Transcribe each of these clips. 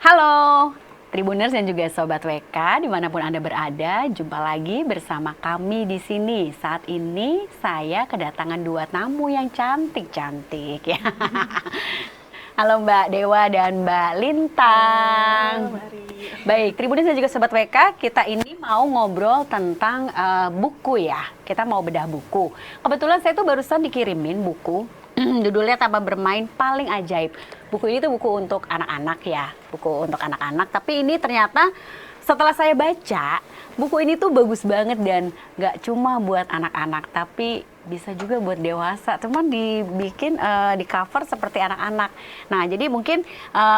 Halo, Tribuners dan juga Sobat WK dimanapun Anda berada, jumpa lagi bersama kami di sini. Saat ini saya kedatangan dua tamu yang cantik-cantik ya. Halo Mbak Dewa dan Mbak Lintang. Halo, mari. Baik, Tribuners dan juga Sobat WK, kita ini mau ngobrol tentang buku ya. Kita mau bedah buku. Kebetulan saya tuh barusan dikirimin buku. Judulnya Taman Bermain Paling Ajaib. Buku ini tuh buku untuk anak-anak ya, buku untuk anak-anak. Tapi ini ternyata setelah saya baca, buku ini tuh bagus banget dan gak cuma buat anak-anak, tapi bisa juga buat dewasa. Cuman dibikin di cover seperti anak-anak. Nah, jadi mungkin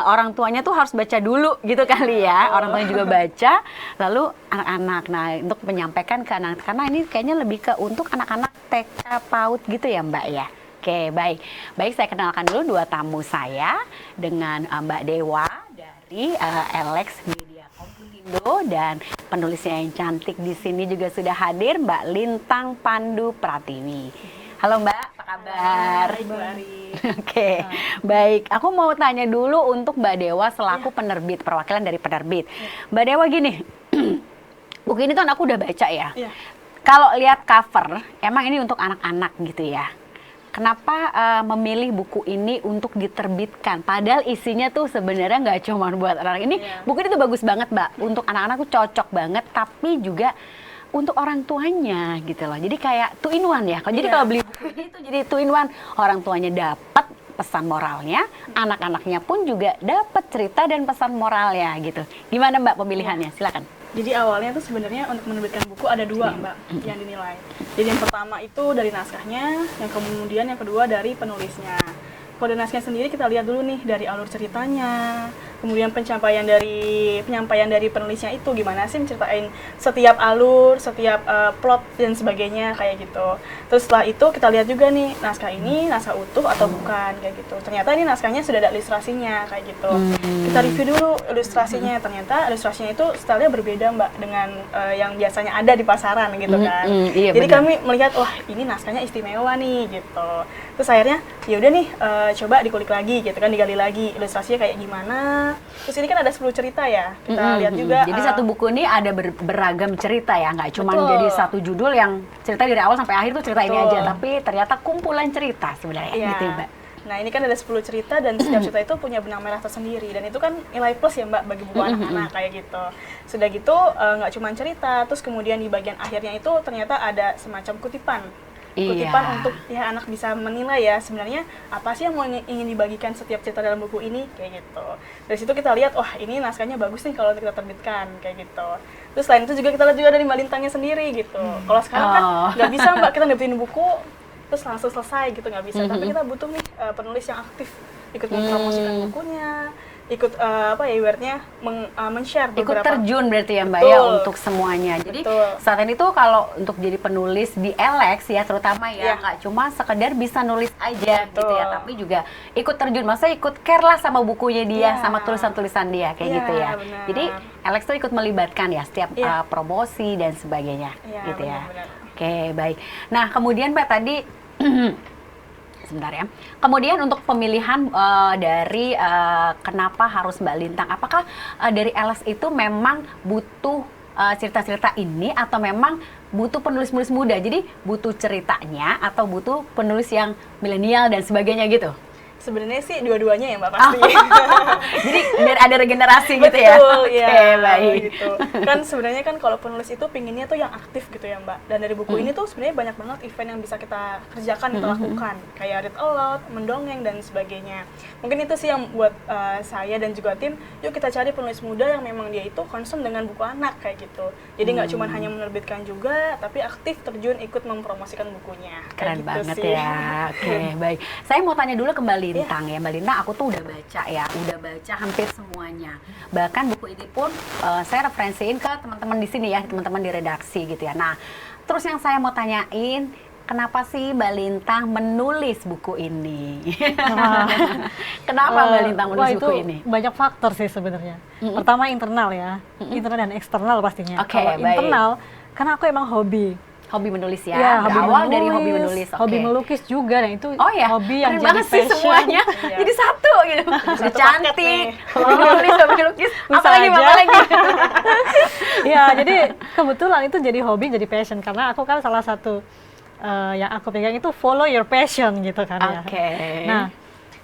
orang tuanya tuh harus baca dulu gitu kali ya. Orang tuanya juga baca, lalu anak-anak. Nah, untuk menyampaikan ke anak, karena ini kayaknya lebih ke untuk anak-anak TK PAUD gitu ya Mbak ya. Oke, baik. Baik, saya kenalkan dulu dua tamu saya dengan Mbak Dewa dari LX Media Komputindo dan penulisnya yang cantik di sini juga sudah hadir Mbak Lintang Pandu Pratiwi. Halo Mbak, apa kabar? Hai, Bu Ari. Oke, baik. Aku mau tanya dulu untuk Mbak Dewa selaku penerbit, perwakilan dari penerbit. Mbak Dewa gini, buku ini kan aku udah baca ya. Kalau lihat cover, emang ini untuk anak-anak gitu ya. Kenapa memilih buku ini untuk diterbitkan? Padahal isinya tuh sebenarnya nggak cuma buat anak-anak. Ini buku ini tuh bagus banget, Mbak. Untuk anak-anak tuh cocok banget, tapi juga untuk orang tuanya gitu loh. Jadi kayak two in one ya. Jadi kalau beli buku ini tuh jadi two in one. Orang tuanya dapat pesan moralnya, anak-anaknya pun juga dapat cerita dan pesan moralnya gitu. Gimana Mbak pemilihannya? Silakan. Jadi awalnya tuh sebenarnya untuk menerbitkan buku ada dua Mbak yang dinilai. Jadi yang pertama itu dari naskahnya, yang kemudian yang kedua dari penulisnya. Kalau dari naskahnya sendiri kita lihat dulu nih dari alur ceritanya, kemudian penyampaian dari penulisnya itu gimana sih menceritain setiap alur, setiap plot dan sebagainya kayak gitu. Terus setelah itu kita lihat juga nih naskah ini naskah utuh atau bukan kayak gitu. Ternyata ini naskahnya sudah ada ilustrasinya kayak gitu. Kita review dulu ilustrasinya. Ternyata ilustrasinya itu stylenya berbeda Mbak dengan yang biasanya ada di pasaran gitu kan. Iya, jadi bener. kami melihat wah ini naskahnya istimewa nih gitu. Terus akhirnya ya udah nih coba dikulik lagi gitu kan, digali lagi ilustrasinya kayak gimana. Terus ini kan ada 10 cerita ya, kita lihat juga. Jadi satu buku ini ada beragam cerita ya, nggak cuma Betul. jadi satu judul yang cerita dari awal sampai akhir tuh cerita ini Betul. aja, tapi ternyata kumpulan cerita sebenarnya gitu ya, Mbak. Nah ini kan ada 10 cerita dan setiap cerita itu punya benang merah tersendiri dan itu kan nilai plus ya Mbak bagi buku anak-anak kayak gitu. Sudah gitu nggak cuma cerita, terus kemudian di bagian akhirnya itu ternyata ada semacam kutipan. Kutipan untuk ya anak bisa menilai ya sebenarnya apa sih yang mau ingin dibagikan setiap cerita dalam buku ini kayak gitu. Dari situ kita lihat wah ini naskahnya bagus nih kalau kita terbitkan kayak gitu. Terus selain itu juga kita lihat juga dari Mbak Lintangnya sendiri gitu. Kalau sekarang kan nggak bisa Mbak kita nerbitin buku terus langsung selesai gitu, nggak bisa. Tapi kita butuh nih penulis yang aktif ikut mempromosikan bukunya, ikut ibaratnya men-share Ikut beberapa. terjun berarti ya Mbak Betul. ya untuk semuanya. Jadi Betul. saat ini tuh kalau untuk jadi penulis di LX ya terutama ya nggak cuma sekedar bisa nulis aja gitu ya, tapi juga ikut terjun, maksudnya ikut care lah sama bukunya dia, sama tulisan-tulisan dia kayak gitu ya. Benar. Jadi LX tuh ikut melibatkan ya setiap promosi dan sebagainya gitu ya. Benar. Oke, baik. Nah, kemudian Mbak tadi sebentar ya. Kemudian untuk pemilihan dari kenapa harus Mbak Lintang, apakah dari LS itu memang butuh cerita-cerita ini atau memang butuh penulis-penulis muda? Jadi butuh ceritanya atau butuh penulis yang milenial dan sebagainya gitu? Sebenarnya sih dua-duanya ya Mbak pasti. Jadi biar ada regenerasi gitu ya? Betul, ya. Oke, baik. Gitu. Kan sebenarnya kan kalau penulis itu pinginnya tuh yang aktif gitu ya Mbak. Dan dari buku ini tuh sebenarnya banyak banget event yang bisa kita kerjakan, kita lakukan. Kayak read aloud, mendongeng, dan sebagainya. Mungkin itu sih yang buat saya dan juga tim, yuk kita cari penulis muda yang memang dia itu concern dengan buku anak kayak gitu. Jadi nggak cuma hanya menerbitkan juga, tapi aktif terjun ikut mempromosikan bukunya. Keren gitu banget sih. ya. Oke, baik. Saya mau tanya dulu ke Mbak Lintang ya. Mbak Lintang, aku tuh udah baca ya, udah baca hampir semuanya. Bahkan buku ini pun saya referensiin ke teman-teman di sini ya, teman-teman di redaksi gitu ya. Nah, terus yang saya mau tanyain, kenapa sih Mbak Lintang menulis buku ini? Kenapa Mbak Lintang menulis buku ini? Banyak faktor sih sebenarnya. Pertama internal ya, internal dan eksternal pastinya. Oke, Kalau baik. internal, karena aku emang hobi hobi menulis ya. Ya, Berawal dari hobi menulis. Hobi oke. melukis juga, dan itu Oh ya, hobi yang keren jadi banget sih passion. semuanya. Iya. Jadi satu gitu. Udah satu paket cantik, nih. hobi menulis, hobi lukis, Bisa apalagi aja. apalagi. Ya, jadi kebetulan itu jadi hobi, jadi passion, karena aku kan salah satu yang aku pegang itu follow your passion gitu kan ya. Oke. Nah,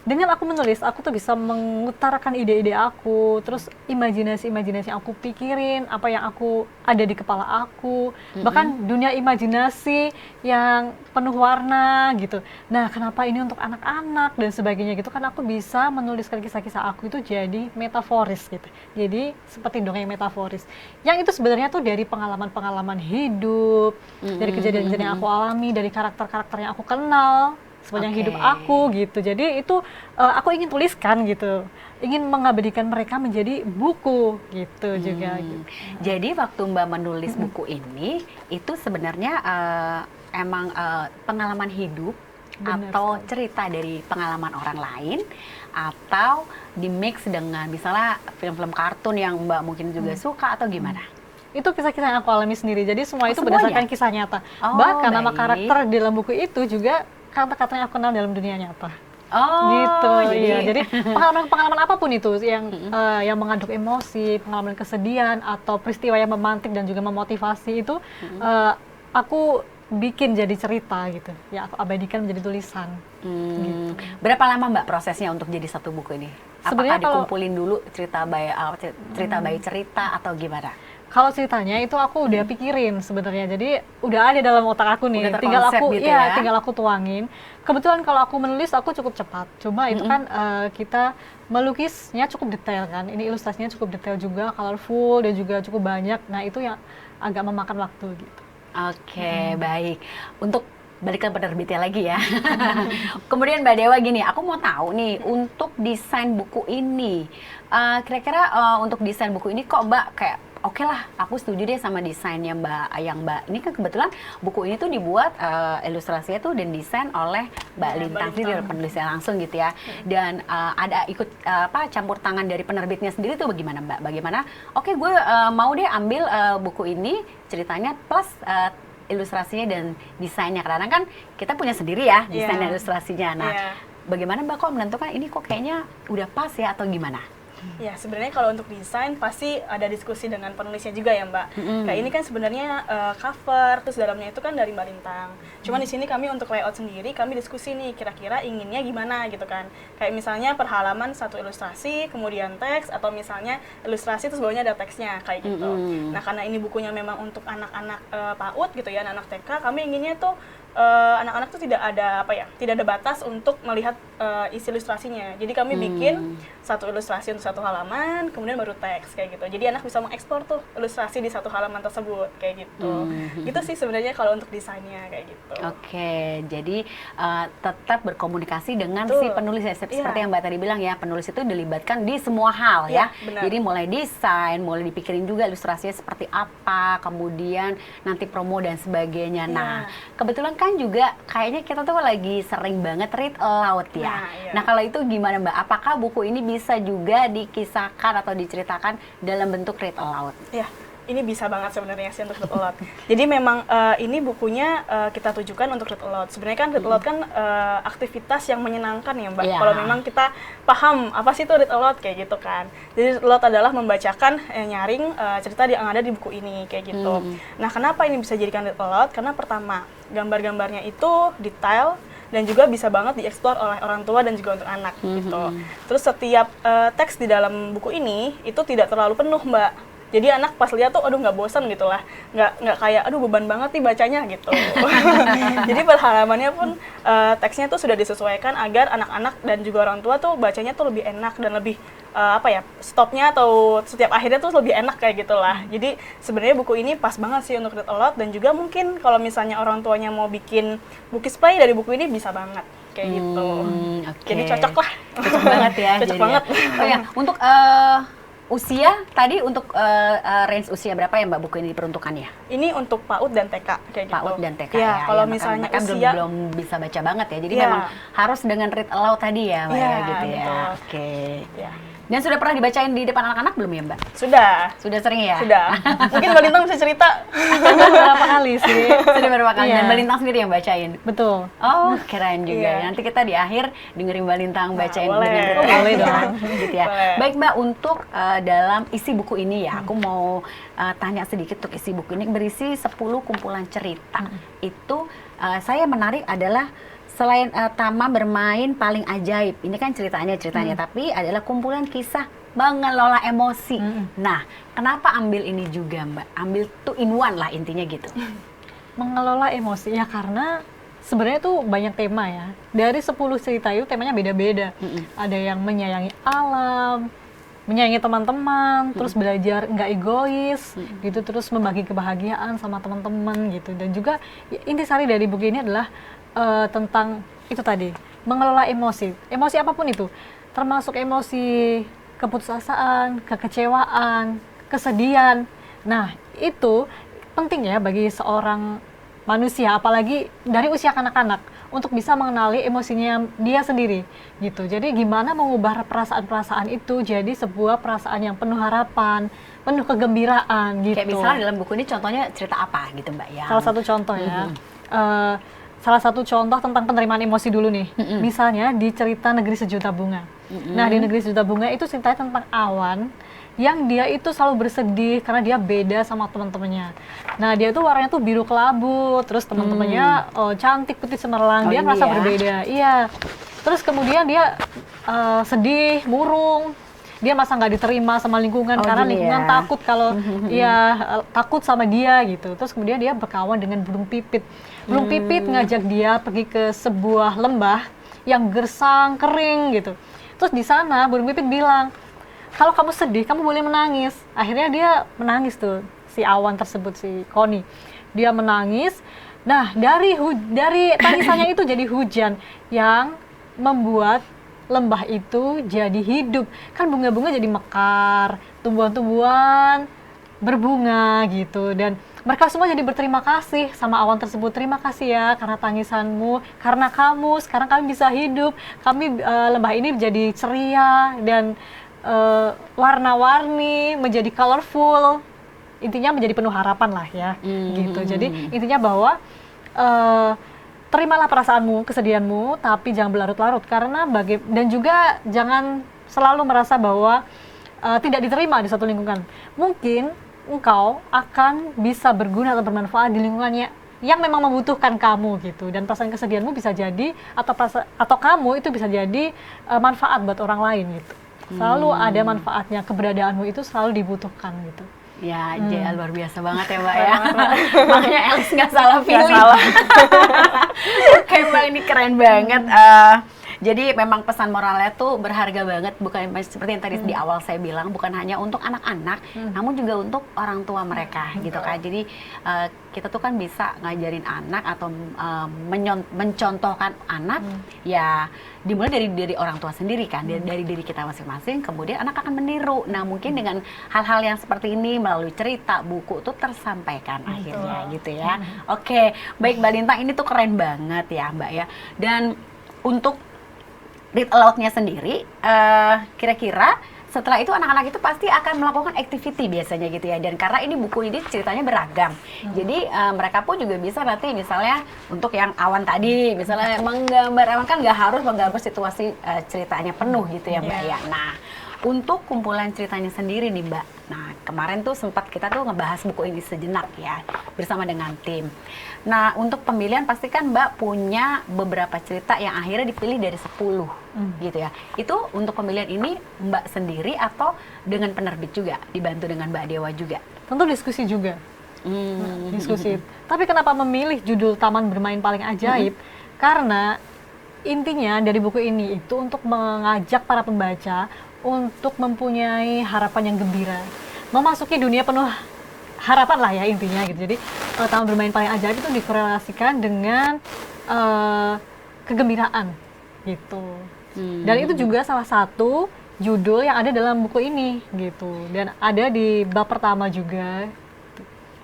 dengan aku menulis, aku tuh bisa mengutarakan ide-ide aku, terus imajinasi-imajinasi yang aku pikirin, apa yang aku ada di kepala aku, bahkan dunia imajinasi yang penuh warna gitu. Nah, kenapa ini untuk anak-anak dan sebagainya gitu, kan aku bisa menuliskan kisah-kisah aku itu jadi metaforis gitu. Jadi seperti dongeng metaforis. Yang itu sebenarnya tuh dari pengalaman-pengalaman hidup, dari kejadian-kejadian yang aku alami, dari karakter-karakter yang aku kenal sepanjang hidup aku gitu. Jadi itu aku ingin tuliskan gitu, ingin mengabadikan mereka menjadi buku gitu juga gitu. Jadi waktu Mbak menulis buku ini, itu sebenarnya emang pengalaman hidup Benar atau cerita dari pengalaman orang lain, atau di mix dengan misalnya film-film kartun yang Mbak mungkin juga suka, atau gimana? Itu kisah-kisah yang aku alami sendiri, jadi semua itu semuanya? berdasarkan kisah nyata. Oh, Bahkan nama baik. karakter di dalam buku itu juga kata-kata yang aku kenal dalam dunia nyata. Oh, Gitu, iya. Jadi pengalaman-pengalaman apapun itu yang mengandung emosi, pengalaman kesedihan atau peristiwa yang memantik dan juga memotivasi itu aku bikin jadi cerita gitu. Ya, aku abadikan menjadi tulisan. Gitu. Berapa lama Mbak prosesnya untuk jadi satu buku ini? Apakah Sebenarnya dikumpulin dulu cerita by cerita atau gimana? Kalau ceritanya itu aku udah pikirin sebenarnya, jadi udah ada dalam otak aku nih, Udah tinggal terkonsep aku gitu ya? tinggal aku tuangin. Kebetulan kalau aku menulis aku cukup cepat, cuma itu kan kita melukisnya cukup detail kan, ini ilustrasinya cukup detail juga, colorful dan juga cukup banyak. Nah itu yang agak memakan waktu gitu. Oke, baik. Untuk balikan penerbitnya lagi ya. Kemudian Mbak Dewa gini, aku mau tahu nih, untuk desain buku ini, kira-kira untuk desain buku ini kok Mbak kayak oke lah, aku setuju deh sama desainnya Mbak. Ini kan kebetulan buku ini tuh dibuat ilustrasinya tuh dan desain oleh Mbak Lintang sih, dari penulisnya langsung gitu ya. Dan ada ikut campur tangan dari penerbitnya sendiri tuh bagaimana Mbak? Bagaimana? Oke, gue mau deh ambil buku ini ceritanya plus ilustrasinya dan desainnya, karena kan kita punya sendiri ya desain dan ilustrasinya. Nah, bagaimana Mbak kok menentukan ini kok kayaknya udah pas ya atau gimana? Ya, sebenarnya kalau untuk desain pasti ada diskusi dengan penulisnya juga ya Mbak. Kayak ini kan sebenarnya cover, terus dalamnya itu kan dari Mbak Lintang. Cuman di sini kami untuk layout sendiri, kami diskusi nih kira-kira inginnya gimana gitu kan. Kayak misalnya per halaman satu ilustrasi, kemudian teks, atau misalnya ilustrasi terus bawahnya ada teksnya kayak gitu. Nah, karena ini bukunya memang untuk anak-anak PAUD gitu ya, anak-anak TK, kami inginnya tuh anak-anak tuh tidak ada tidak ada batas untuk melihat isi ilustrasinya. Jadi kami bikin satu ilustrasi untuk satu halaman, kemudian baru teks kayak gitu. Jadi anak bisa mengekspor tuh ilustrasi di satu halaman tersebut kayak gitu. Gitu sih sebenarnya kalau untuk desainnya kayak gitu. Oke, jadi tetap berkomunikasi dengan si penulis ya. Seperti yang Mbak tadi bilang ya, penulis itu dilibatkan di semua hal ya. Benar. Jadi mulai desain, mulai dipikirin juga ilustrasinya seperti apa, kemudian nanti promo dan sebagainya. Nah, kebetulan kan juga kayaknya kita tuh lagi sering banget read aloud ya. Nah, kalau itu gimana Mbak? Apakah buku ini bisa juga dikisahkan atau diceritakan dalam bentuk read aloud? Ya, ini bisa banget sebenarnya sih untuk read aloud. Jadi memang ini bukunya kita tujukan untuk read aloud. Sebenarnya kan read aloud kan aktivitas yang menyenangkan ya Mbak. Kalau memang kita paham apa sih itu read aloud kayak gitu kan. Jadi read aloud adalah membacakan, nyaring cerita yang ada di buku ini kayak gitu. Nah, kenapa ini bisa jadikan read aloud? Karena pertama, gambar-gambarnya itu detail dan juga bisa banget dieksplor oleh orang tua dan juga untuk anak gitu. Terus setiap teks di dalam buku ini itu tidak terlalu penuh Mbak. Jadi anak pas lihat tuh, aduh nggak bosan gitu lah, nggak kayak aduh beban banget nih bacanya gitu. Jadi per halamannya pun teksnya tuh sudah disesuaikan agar anak-anak dan juga orang tua tuh bacanya tuh lebih enak dan lebih stopnya atau setiap akhirnya tuh lebih enak kayak gitulah. Jadi sebenarnya buku ini pas banget sih untuk read aloud, dan juga mungkin kalau misalnya orang tuanya mau bikin buku display dari buku ini bisa banget kayak gitu. Jadi cocok lah. Cocok banget ya. Cocok banget. Oh ya, untuk usia tadi, untuk range usia berapa ya Mbak buku ini diperuntukannya? Ini untuk PAUD dan TK kayak gitu. PAUD dan TK ya. Kalau ya, misalnya mereka usia belum bisa baca banget ya. Jadi memang harus dengan read aloud tadi ya Mbak ya, gitu ya. Betul. Oke. Ya. Dan sudah pernah dibacain di depan anak-anak belum ya Mbak? Sudah. Sudah sering ya? Sudah. Mungkin Mbak Lintang bisa cerita. Beberapa kali sih. Sudah berapa kali? Iya. Dan Mbak Lintang sendiri yang bacain? Betul. Oh, keren juga. Iya. Nanti kita di akhir dengerin Mbak Lintang bacain boleh. dengan Oh, boleh dong. gitu ya. Boleh. Baik Mbak, untuk dalam isi buku ini ya, aku mau tanya sedikit untuk isi buku ini berisi 10 kumpulan cerita. Itu saya menarik adalah selain Taman Bermain Paling Ajaib, ini kan ceritanya, tapi adalah kumpulan kisah mengelola emosi. Nah, kenapa ambil ini juga Mbak? Ambil two in one lah intinya gitu. Mengelola emosi ya karena sebenarnya tuh banyak tema ya. Dari 10 cerita itu temanya beda-beda. Ada yang menyayangi alam, menyayangi teman-teman, terus belajar nggak egois, gitu, terus membagi kebahagiaan sama teman-teman gitu. Dan juga intisari dari buku ini adalah tentang itu tadi, mengelola emosi. Emosi apapun itu, termasuk emosi keputusasaan, kekecewaan, kesedihan. Nah, itu penting ya bagi seorang manusia, apalagi dari usia kanak-kanak, untuk bisa mengenali emosinya dia sendiri gitu. Jadi gimana mengubah perasaan-perasaan itu jadi sebuah perasaan yang penuh harapan, penuh kegembiraan gitu. Kayak misalnya dalam buku ini contohnya cerita apa gitu Mbak ya? Salah satu contoh ya. Salah satu contoh tentang penerimaan emosi dulu nih. Misalnya di cerita Negeri Sejuta Bunga. Nah, di Negeri Sejuta Bunga itu ceritanya tentang Awan yang dia itu selalu bersedih karena dia beda sama teman-temannya. Nah, dia tuh warnanya tuh biru kelabu, terus teman-temannya cantik putih cemerlang. Dia merasa berbeda. Iya. Terus kemudian dia sedih, murung. Dia masa nggak diterima sama lingkungan karena lingkungan takut kalau takut sama dia gitu. Terus kemudian dia berkawan dengan burung pipit. Burung pipit ngajak dia pergi ke sebuah lembah yang gersang, kering gitu. Terus di sana burung pipit bilang, kalau kamu sedih, kamu boleh menangis. Akhirnya dia menangis tuh, si Awan tersebut, si Koni. Dia menangis. Nah, dari tangisannya itu jadi hujan yang membuat lembah itu jadi hidup. Kan bunga-bunga jadi mekar, tumbuhan-tumbuhan berbunga gitu. Dan mereka semua jadi berterima kasih sama Awan tersebut. Terima kasih ya karena tangisanmu, karena kamu sekarang kami bisa hidup. Kami lembah ini menjadi ceria dan warna-warni, menjadi colorful. Intinya menjadi penuh harapan lah ya, gitu. Jadi intinya bahwa terimalah perasaanmu, kesedihanmu, tapi jangan berlarut-larut karena dan juga jangan selalu merasa bahwa tidak diterima di suatu lingkungan. Mungkin engkau akan bisa berguna atau bermanfaat di lingkungannya yang memang membutuhkan kamu gitu, dan perasaan kesedihanmu bisa jadi atau kamu itu bisa jadi manfaat buat orang lain gitu. Selalu ada manfaatnya, keberadaanmu itu selalu dibutuhkan gitu. Ya, luar biasa banget ya Mbak ya. Makanya Elis nggak salah pilih. Nggak salah. Oke Mbak, ini keren banget. Jadi memang pesan moralnya tuh berharga banget, bukan seperti yang tadi di awal saya bilang, bukan hanya untuk anak-anak, namun juga untuk orang tua mereka gitu kan. Jadi kita tuh kan bisa ngajarin anak atau mencontohkan anak ya dimulai dari orang tua sendiri kan, dari diri kita masing-masing, kemudian anak akan meniru. Nah, mungkin dengan hal-hal yang seperti ini melalui cerita, buku tuh tersampaikan akhirnya gitu ya. Oke, baik Mbak Lintang, ini tuh keren banget ya Mbak ya. Dan untuk read aloud-nya sendiri, kira-kira setelah itu anak-anak itu pasti akan melakukan activity biasanya gitu ya. Dan karena ini buku ini ceritanya beragam, jadi mereka pun juga bisa nanti misalnya untuk yang Awan tadi, misalnya menggambar Awan kan nggak harus menggambar situasi ceritanya penuh gitu ya Mbak ya. Nah, untuk kumpulan ceritanya sendiri nih Mbak, nah kemarin tuh sempat kita tuh ngebahas buku ini sejenak ya bersama dengan tim. Nah, untuk pemilihan pasti kan Mbak punya beberapa cerita yang akhirnya dipilih dari 10 gitu ya. Itu untuk pemilihan ini Mbak sendiri atau dengan penerbit juga, dibantu dengan Mbak Dewa juga? Tentu diskusi juga. Diskusi. Tapi kenapa memilih judul Taman Bermain Paling Ajaib? Karena intinya dari buku ini itu untuk mengajak para pembaca untuk mempunyai harapan yang gembira, memasuki dunia penuh harapan lah ya intinya gitu. Jadi Taman Bermain Paling Ajaib itu dikorelasikan dengan kegembiraan gitu. Dan itu juga salah satu judul yang ada dalam buku ini gitu. Dan ada di bab pertama juga.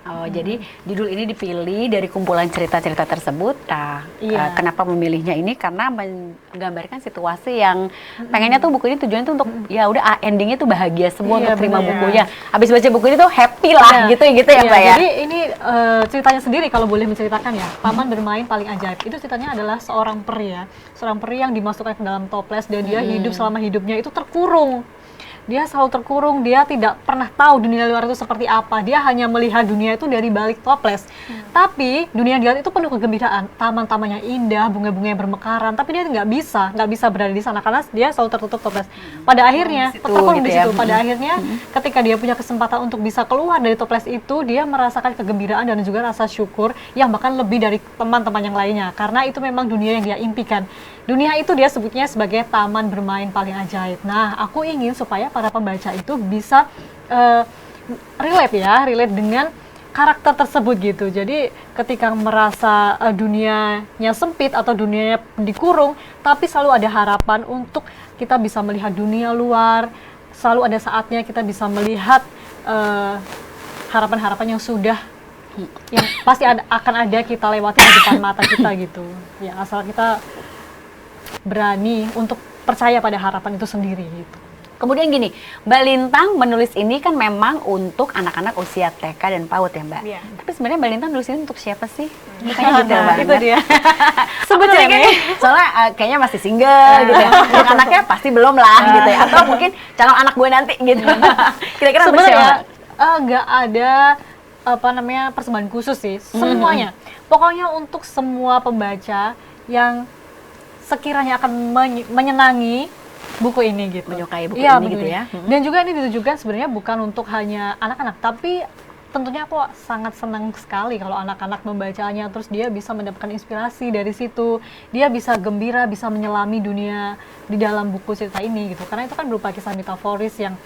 Oh, jadi judul ini dipilih dari kumpulan cerita-cerita tersebut. Nah, Iya. kenapa memilihnya ini? Karena menggambarkan situasi yang pengennya tuh buku ini tujuannya tuh untuk ya udah endingnya tuh bahagia semua Iya, untuk terima bener. bukunya. Habis baca buku ini tuh happy lah Iya. gitu ya Iya, Mbak ya. Jadi ini ceritanya sendiri kalau boleh menceritakan ya. Paman bermain paling ajaib. Itu ceritanya adalah seorang peri ya. Seorang peri yang dimasukkan ke dalam toples dan dia hidup selama hidupnya itu terkurung. Dia selalu terkurung, dia tidak pernah tahu dunia luar itu seperti apa. Dia hanya melihat dunia itu dari balik toples. Tapi dunia dia itu penuh kegembiraan, taman-tamannya indah, bunga-bunga yang bermekaran. Tapi dia nggak bisa berada di sana karena dia selalu tertutup toples. Pada akhirnya, di situ terkurung gitu di ya. situ. Pada akhirnya, ketika dia punya kesempatan untuk bisa keluar dari toples itu, dia merasakan kegembiraan dan juga rasa syukur yang bahkan lebih dari teman-teman yang lainnya. Karena itu memang dunia yang dia impikan. Dunia itu dia sebutnya sebagai taman bermain paling ajaib. Nah, aku ingin supaya para pembaca itu bisa relate dengan karakter tersebut gitu. Jadi ketika merasa dunianya sempit atau dunianya dikurung, tapi selalu ada harapan untuk kita bisa melihat dunia luar. Selalu ada saatnya kita bisa melihat harapan-harapan yang sudah yang pasti akan ada kita lewati di depan mata kita gitu. Ya, asal kita berani untuk percaya pada harapan itu sendiri gitu. Kemudian gini, Mbak Lintang menulis ini kan memang untuk anak-anak usia TK dan PAUD ya Mbak. Iya. Tapi sebenarnya Mbak Lintang nulis ini untuk siapa sih? Kayaknya detail banget. Itu dia. Sebenarnya Sebenarnya soalnya kayaknya masih single gitu ya. Untuk anaknya pasti belum lah gitu ya. Atau mungkin calon anak gue nanti gitu. Kira-kira untuk siapa? sebenarnya nggak ada persembahan khusus sih, semuanya. Pokoknya untuk semua pembaca yang sekiranya akan menyenangi buku ini gitu. Menyukai buku Iya, ini gitu betul. ya. Dan juga ini ditujukan sebenarnya bukan untuk hanya anak-anak, tapi tentunya aku sangat senang sekali kalau anak-anak membacanya, terus dia bisa mendapatkan inspirasi dari situ, dia bisa gembira, bisa menyelami dunia di dalam buku cerita ini gitu. Karena itu kan berupa kisah metaforis yang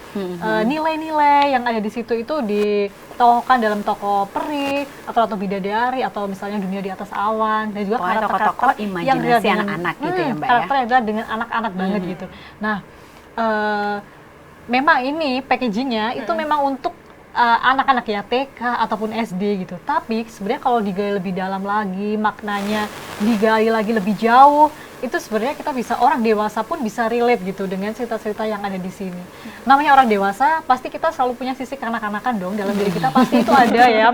nilai-nilai yang ada di situ itu ditokohkan dalam tokoh peri atau bidadari atau misalnya dunia di atas awan, dan juga Pokoknya karakter-karakter tokoh-tokoh yang imajinasi relate dengan anak-anak gitu ya, Mbak ya? karakter yang relate dengan anak-anak banget gitu. Nah, memang ini packagingnya itu memang untuk anak-anak ya TK ataupun SD gitu. Tapi sebenarnya kalau digali lebih dalam lagi, maknanya digali lagi lebih jauh, itu sebenarnya kita bisa, orang dewasa pun bisa relate gitu dengan cerita-cerita yang ada di sini. Namanya orang dewasa, pasti kita selalu punya sisi kanak-kanakan dong dalam diri kita, pasti itu ada ya.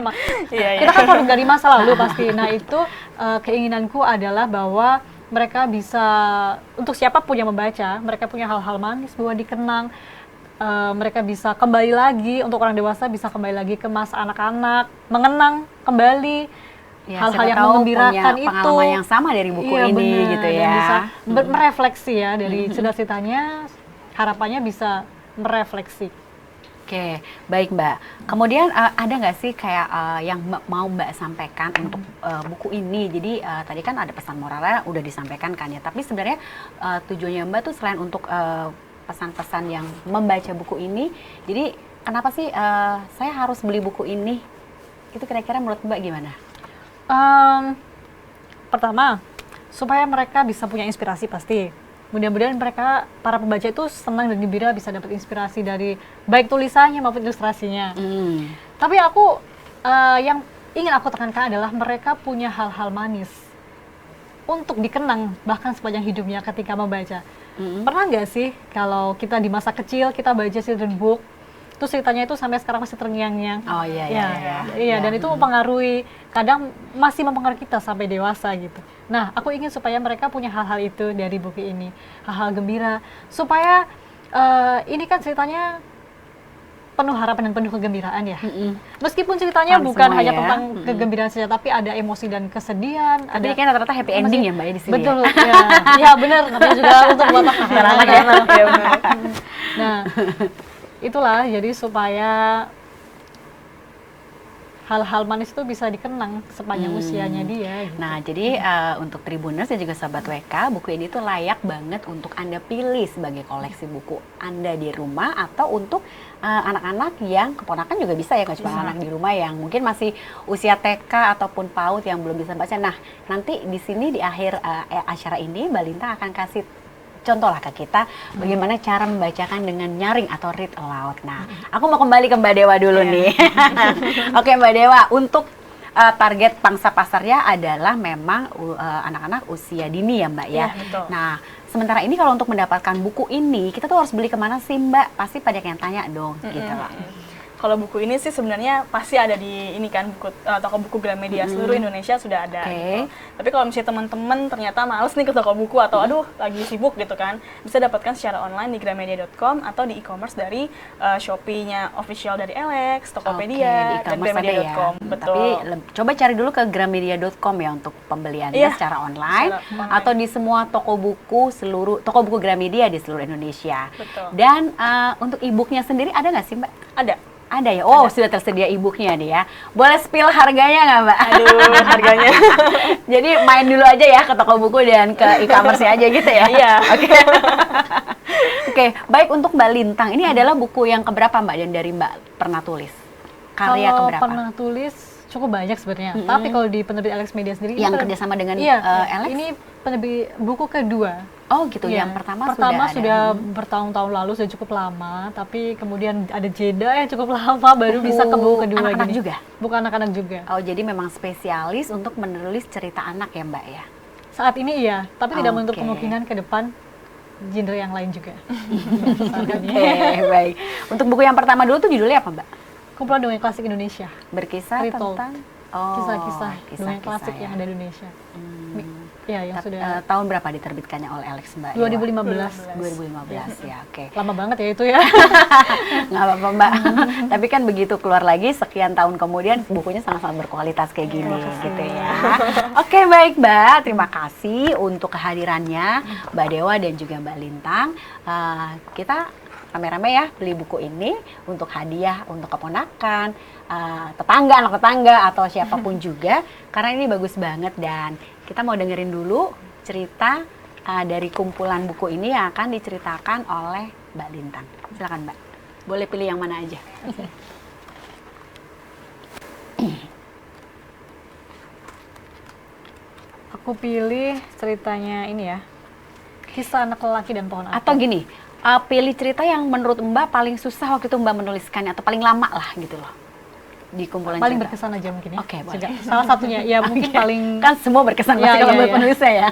Kita kan produk dari masa lalu pasti. Nah itu keinginanku adalah bahwa mereka bisa, untuk siapapun yang membaca, mereka punya hal-hal manis bahwa dikenang. Mereka bisa kembali lagi, untuk orang dewasa bisa kembali lagi ke masa anak-anak, mengenang kembali Ya, hal-hal siapa yang tahu mengembirakan punya itu. pengalaman yang sama dari buku Iya, ini benar. gitu Dan ya. bisa merefleksi ya dari cerita-ceritanya, harapannya bisa merefleksi. Oke, baik Mbak. Kemudian ada nggak sih kayak yang mau Mbak sampaikan untuk buku ini? Jadi tadi kan ada pesan moralnya udah disampaikan kan ya. Tapi sebenarnya tujuannya Mbak tuh selain untuk pesan-pesan yang membaca buku ini, jadi kenapa sih saya harus beli buku ini? Itu kira-kira menurut Mbak gimana? Pertama, supaya mereka bisa punya inspirasi pasti. Mudah-mudahan mereka, para pembaca itu senang dan gembira bisa dapat inspirasi dari baik tulisannya maupun ilustrasinya. Tapi aku, yang ingin aku tekankan adalah mereka punya hal-hal manis untuk dikenang bahkan sepanjang hidupnya ketika membaca. Pernah nggak sih kalau kita di masa kecil kita baca children book, terus ceritanya itu sampai sekarang masih terngiang-ngiang. Oh iya, Iya, dan itu mempengaruhi, kadang masih mempengaruhi kita sampai dewasa gitu. Nah, aku ingin supaya mereka punya hal-hal itu dari buku ini, hal-hal gembira, supaya ini kan ceritanya penuh harapan dan penuh kegembiraan ya. Meskipun ceritanya Fun bukan semua hanya ya. tentang kegembiraan saja, tapi ada emosi dan kesedihan. Tapi ada kan rata-rata happy ending ya Mbak ya di sini. Betul, ya, ya benar. Namanya juga untuk buat anak-anak ya. Iya benar. Nah, itulah jadi supaya hal-hal manis itu bisa dikenang sepanjang usianya dia. Gitu. Nah, jadi untuk Tribuners dan juga Sahabat WK, buku ini tuh layak banget untuk Anda pilih sebagai koleksi buku Anda di rumah, atau untuk anak-anak yang keponakan juga bisa ya, nggak cuma anak di rumah yang mungkin masih usia TK ataupun PAUD yang belum bisa baca. Nah, nanti di sini di akhir acara ini Mbak Lintang akan kasih contoh lah ke kita bagaimana cara membacakan dengan nyaring atau read aloud. Nah, aku mau kembali ke Mbak Dewa dulu nih. Oke Mbak Dewa, untuk target pangsa pasarnya adalah memang anak-anak usia dini ya Mbak ya. Iya, betul. Nah, sementara ini kalau untuk mendapatkan buku ini, kita tuh harus beli kemana sih Mbak? Pasti banyak yang tanya dong, gitu loh. Kalau buku ini sih sebenarnya pasti ada di ini kan buku toko buku Gramedia seluruh Indonesia sudah ada. Oke. Gitu. Tapi kalau misalnya teman-teman ternyata males nih ke toko buku atau aduh lagi sibuk gitu kan, bisa dapatkan secara online di gramedia.com atau di e-commerce dari Shopee-nya official dari Alex, Tokopedia, dan gramedia.com. Ya. Betul. Tapi coba cari dulu ke gramedia.com ya untuk pembeliannya Iya, secara online, secara online. atau di semua toko buku Gramedia di seluruh Indonesia. Betul. Dan untuk e-booknya sendiri ada nggak sih Mbak? Ada. Ada ya? Oh, sudah tersedia e-booknya nih ya. Boleh spill harganya nggak Mbak? Aduh, harganya. Jadi main dulu aja ya ke toko buku dan ke e-commerce aja gitu ya? Iya. Oke. Oke, baik untuk Mbak Lintang. Ini adalah buku yang keberapa Mbak dan dari Mbak pernah tulis? Karya Kalau keberapa? pernah tulis cukup banyak sebenarnya. Tapi kalau di penerbit Alex Media sendiri Yang ini kerjasama dengan iya, Alex? ini penerbit buku kedua. Oh gitu, Iya. yang pertama sudah sudah ada. bertahun-tahun lalu, sudah cukup lama, tapi kemudian ada jeda yang cukup lama baru bisa ke buku kedua anak-anak gini. juga? Bukan anak-anak juga. Oh jadi memang spesialis untuk menulis cerita anak ya Mbak ya? Saat ini iya, tapi tidak menutup Oke. kemungkinan ke depan genre yang lain juga. Saat ini. Oke, baik. Untuk buku yang pertama dulu tuh judulnya apa Mbak? Kumpulan dongeng klasik Indonesia. Berkisah Retold. tentang Kisah-kisah dongeng kisah-kisah klasik ya. yang ada di Indonesia. Ya, yang Tapi, sudah tahun berapa diterbitkannya oleh Alex Mbak? 2015. 2015 ya, oke. Lama banget ya itu ya. Nggak apa-apa Mbak. Tapi kan begitu keluar lagi sekian tahun kemudian bukunya sangat-sangat berkualitas kayak gini gitu ya. Oke baik Mbak, terima kasih untuk kehadirannya Mbak Dewa dan juga Mbak Lintang. Kita rame-rame ya beli buku ini untuk hadiah untuk keponakan, tetangga, anak tetangga atau siapapun juga karena ini bagus banget. Dan kita mau dengerin dulu cerita dari kumpulan buku ini yang akan diceritakan oleh Mbak Lintang. Silakan Mbak, boleh pilih yang mana aja. Aku pilih ceritanya ini ya. Kisah anak lelaki dan pohon apel. Atau gini, pilih cerita yang menurut Mbak paling susah waktu itu Mbak menuliskannya atau paling lama lah gitu loh di kumpulan paling cerita. berkesan aja mungkin ya. Oke, boleh. Juga. Salah satunya ya mungkin Oke. paling Kan semua berkesan Ya, pasti kalau ya, buat ya. penulisnya ya.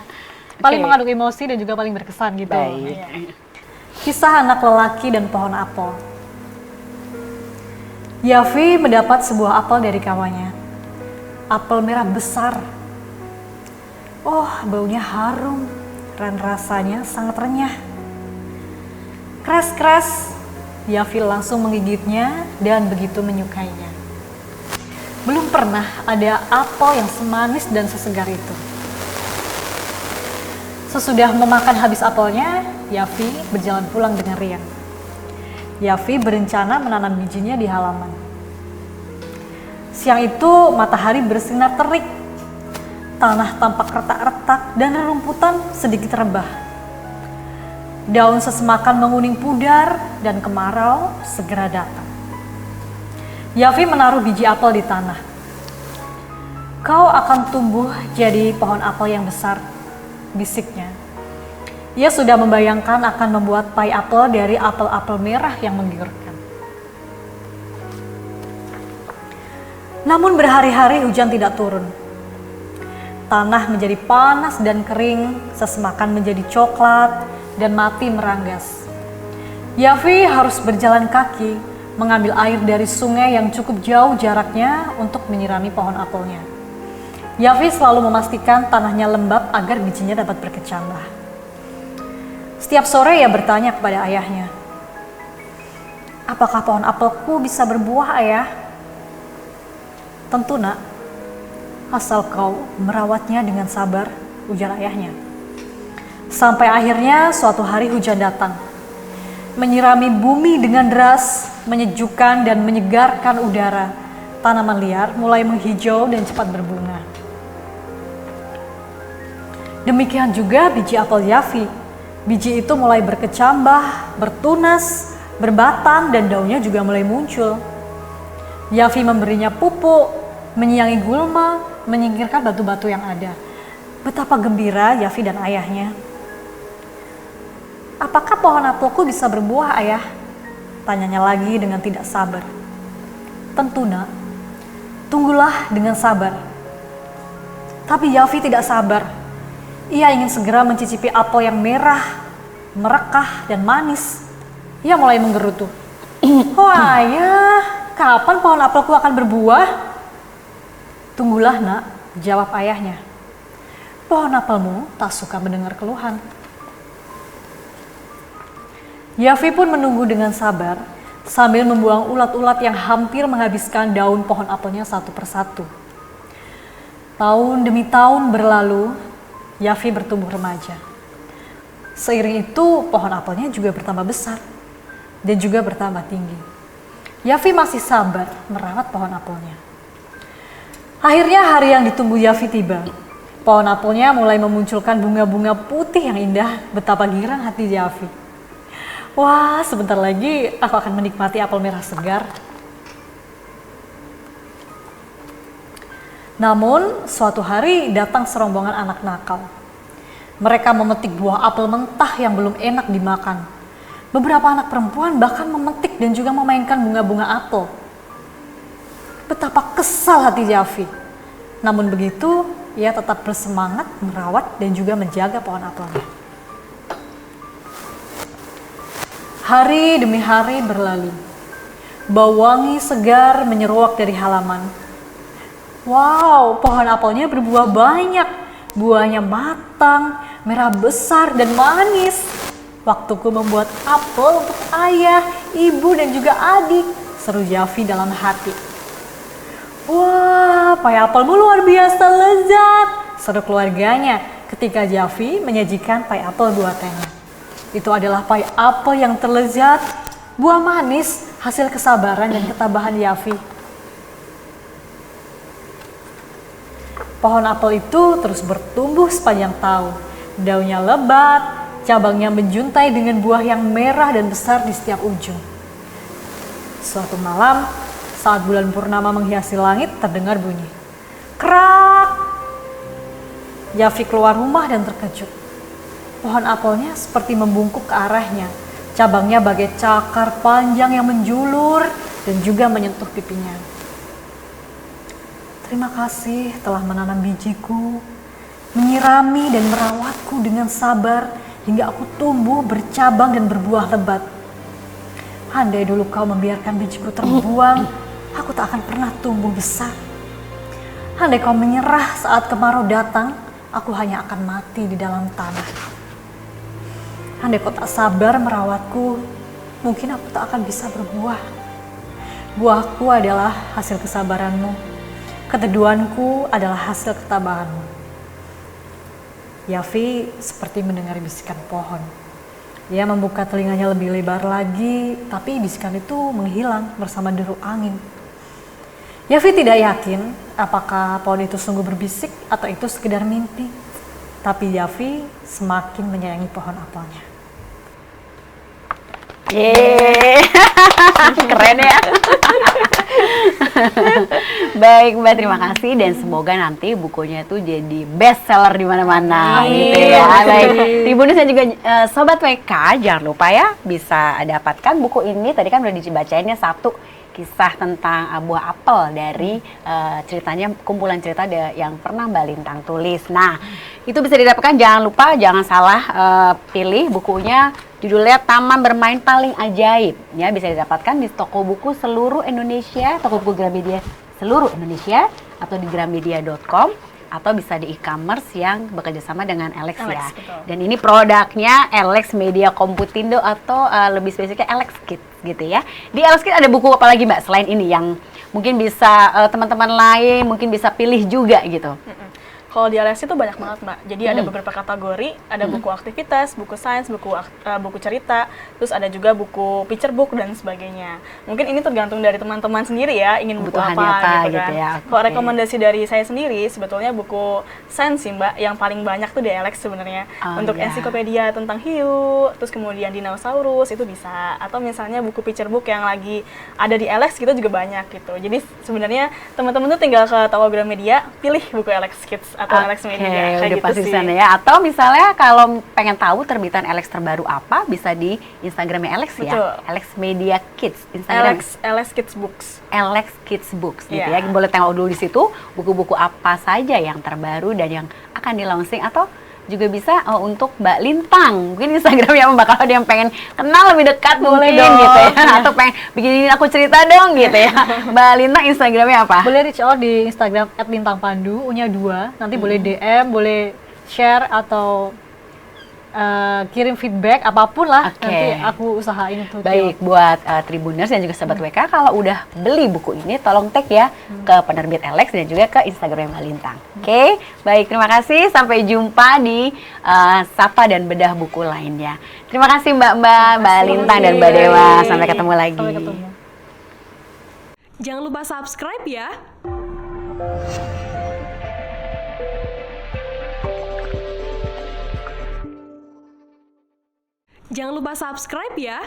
paling Oke. mengandung emosi dan juga paling berkesan gitu. Baik. Kisah anak lelaki dan pohon apel. Yafi mendapat sebuah apel dari kawannya. Apel merah besar. Oh, baunya harum dan rasanya sangat renyah. Keras-keras, Yafi langsung menggigitnya dan begitu menyukainya. Belum pernah ada apel yang semanis dan sesegar itu. Sesudah memakan habis apelnya, Yafi berjalan pulang dengan riang. Yafi berencana menanam bijinya di halaman. Siang itu matahari bersinar terik. Tanah tampak retak-retak dan rerumputan sedikit rebah. Daun sesemakan menguning pudar dan kemarau segera datang. Yafi menaruh biji apel di tanah. Kau akan tumbuh jadi pohon apel yang besar, bisiknya. Ia sudah membayangkan akan membuat pai apel dari apel-apel merah yang menggiurkan. Namun berhari-hari hujan tidak turun. Tanah menjadi panas dan kering, sesemakan menjadi coklat dan mati meranggas. Yafi harus berjalan kaki, mengambil air dari sungai yang cukup jauh jaraknya untuk menyirami pohon apelnya. Yafi selalu memastikan tanahnya lembab agar bijinya dapat berkecambah. Setiap sore ia bertanya kepada ayahnya, "Apakah pohon apelku bisa berbuah, Ayah?" "Tentu, Nak. Asal kau merawatnya dengan sabar," ujar ayahnya. Sampai akhirnya suatu hari hujan datang, menyirami bumi dengan deras, menyejukkan dan menyegarkan udara. Tanaman liar mulai menghijau dan cepat berbunga. Demikian juga biji apel Yafi. Biji itu mulai berkecambah, bertunas, berbatang dan daunnya juga mulai muncul. Yafi memberinya pupuk, menyiangi gulma, menyingkirkan batu-batu yang ada. Betapa gembira Yafi dan ayahnya. apakah pohon apelku bisa berbuah, Ayah? Tanyanya lagi dengan tidak sabar. Tentu, Nak. Tunggulah dengan sabar. Tapi Yafi tidak sabar. Ia ingin segera mencicipi apel yang merah, merekah, dan manis. Ia mulai menggerutu. Oh Ayah, kapan pohon apelku akan berbuah? Tunggulah, Nak, jawab ayahnya. Pohon apelmu tak suka mendengar keluhan. Yafi pun menunggu dengan sabar sambil membuang ulat-ulat yang hampir menghabiskan daun pohon apelnya satu persatu. Tahun demi tahun berlalu, Yafi bertumbuh remaja. Seiring itu, pohon apelnya juga bertambah besar dan juga bertambah tinggi. Yafi masih sabar merawat pohon apelnya. Akhirnya hari yang ditunggu Yafi tiba. Pohon apelnya mulai memunculkan bunga-bunga putih yang indah. Betapa girang hati Yafi. Wah, sebentar lagi aku akan menikmati apel merah segar. Namun, suatu hari datang serombongan anak nakal. Mereka memetik buah apel mentah yang belum enak dimakan. Beberapa anak perempuan bahkan memetik dan juga memainkan bunga-bunga apel. Betapa kesal hati Yafi. Namun begitu, ia tetap bersemangat merawat dan juga menjaga pohon apelnya. Hari demi hari berlalu. Bau wangi segar menyeruak dari halaman. Wow, pohon apelnya berbuah banyak. Buahnya matang, merah besar dan manis. Waktuku membuat apel untuk ayah, ibu dan juga adik, seru Yafi dalam hati. Wah, pai apelmu luar biasa lezat, seru keluarganya ketika Yafi menyajikan pai apel buatannya. Itu adalah pai apel yang terlezat, buah manis, hasil kesabaran dan ketabahan Yafi. Pohon apel itu terus bertumbuh sepanjang tahun. Daunnya lebat, cabangnya menjuntai dengan buah yang merah dan besar di setiap ujung. Suatu malam, saat bulan purnama menghiasi langit, terdengar bunyi. Krak! Yafi keluar rumah dan terkejut. Pohon apelnya seperti membungkuk ke arahnya. Cabangnya bagai cakar panjang yang menjulur dan juga menyentuh pipinya. Terima kasih telah menanam bijiku, menyirami dan merawatku dengan sabar hingga aku tumbuh, bercabang dan berbuah lebat. Andai dulu kau membiarkan bijiku terbuang, aku tak akan pernah tumbuh besar. Andai kau menyerah saat kemarau datang, aku hanya akan mati di dalam tanah. Andai kau tak sabar merawatku, mungkin aku tak akan bisa berbuah. Buahku adalah hasil kesabaranmu. Keteduhanku adalah hasil ketabahanmu. Yafi seperti mendengar bisikan pohon. Dia membuka telinganya lebih lebar lagi, tapi bisikan itu menghilang bersama deru angin. Yafi tidak yakin apakah pohon itu sungguh berbisik atau itu sekedar mimpi. Tapi Yafi semakin menyayangi pohon apelnya. Yeay, keren ya. Baik Mbak, terima kasih dan semoga nanti bukunya itu jadi best seller di mana-mana gitu ya. Baik, Tribunus dan juga Sobat WK, jangan lupa ya bisa dapatkan buku ini. Tadi kan udah dibacainnya satu kisah tentang buah apel dari ceritanya, kumpulan cerita yang pernah Mbak Lintang tulis. Nah, itu bisa didapatkan, jangan lupa, jangan salah pilih bukunya. Judulnya Taman Bermain Paling Ajaib. Ya, bisa didapatkan di toko buku seluruh Indonesia, toko buku Gramedia seluruh Indonesia, atau di gramedia.com, atau bisa di e-commerce yang bekerja sama dengan Alex ya. Betul. Dan ini produknya Alex Media Komputindo atau lebih spesifiknya Alex Kids gitu ya. Di Alex Kids ada buku apa lagi Mbak selain ini yang mungkin bisa teman-teman lain mungkin bisa pilih juga gitu? Kalau di Alex itu banyak banget Mbak. Jadi ada beberapa kategori, ada buku aktivitas, buku sains, buku cerita, terus ada juga buku picture book dan sebagainya. Mungkin ini tergantung dari teman-teman sendiri ya, ingin buku apa gitu kan. Ya, Kalau rekomendasi dari saya sendiri, sebetulnya buku sains sih Mbak, yang paling banyak tuh di Alex sebenarnya. Untuk ensiklopedia tentang hiu, terus kemudian dinosaurus itu bisa. Atau misalnya buku picture book yang lagi ada di Alex gitu juga banyak gitu. Jadi sebenarnya teman-teman tuh tinggal ke toko Gramedia, pilih buku Alex Kids atau Alex Media kayak udah gitu pasti sih. sana ya. Atau misalnya kalau pengen tahu terbitan Alex terbaru apa, bisa di Instagramnya Alex ya. Betul. Alex Media Kids. Instagram Alex Kids Books. Alex Kids Books gitu Iya. ya. Boleh tengok dulu di situ buku-buku apa saja yang terbaru dan yang akan di launching, atau juga bisa untuk Mbak Lintang. Mungkin Instagramnya bakal ada yang pengen kenal lebih dekat Boleh mungkin dong. gitu ya. Atau pengen bikinin aku cerita dong gitu ya. Mbak Lintang Instagramnya apa? Boleh reach out di Instagram @lintangpandu, U-nya 2. Nanti boleh DM, boleh share atau kirim feedback apapun lah. Oke. Nanti aku usahain untuk Baik, buat Tribuners dan juga Sobat WK, kalau udah beli buku ini, tolong tag ya ke penerbit Alex dan juga ke Instagram Mbak Lintang. Oke, baik, terima kasih. Sampai jumpa di Sapa dan Bedah Buku lainnya. Terima kasih Mbak Lintang dan Mbak Dewa. Sampai ketemu lagi. Sampai ketemu. Jangan lupa subscribe ya. Jangan lupa subscribe ya.